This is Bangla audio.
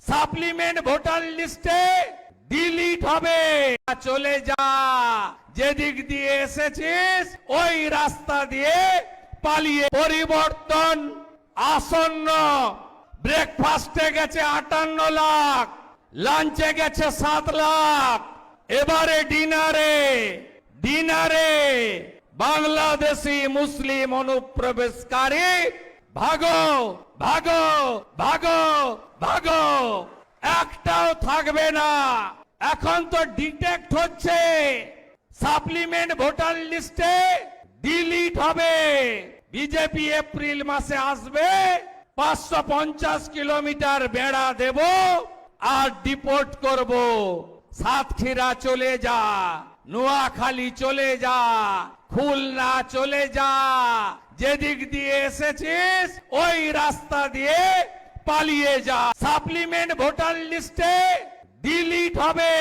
সাপ্লিমেন্ট ভোটার লিস্টে ডিলিট হবে। চলে যা, যেদিক দিয়ে এসেছিস ওই রাস্তা দিয়ে পালিয়ে। পরিবর্তন আসন্ন। ব্রেকফাস্টে গেছে 58 লাখ, লাঞ্চে গেছে 7 লাখ, এবারে ডিনারে বাংলাদেশি মুসলিম অনুপ্রবেশকারী ভাগো ভাগো ভাগো ভাগো, একটাও থাকবে না। এখন তো ডিটেক্ট হচ্ছে, সাপ্লিমেন্ট ভোটার লিস্টে ডিলিট হবে। বিজেপি এপ্রিল মাসে আসবে, 550 কিলোমিটার বেড়া দেব আর ডিপোর্ট করব। সাতক্ষীরা চলে যা, নোয়াখালী চলে যা, খুলনা চলে যা, যেদিক দিয়ে এসেছিস ওই রাস্তা দিয়ে পালিয়ে যা। সাপ্লিমেন্ট ভোটার লিস্টে ডিলিট হবে।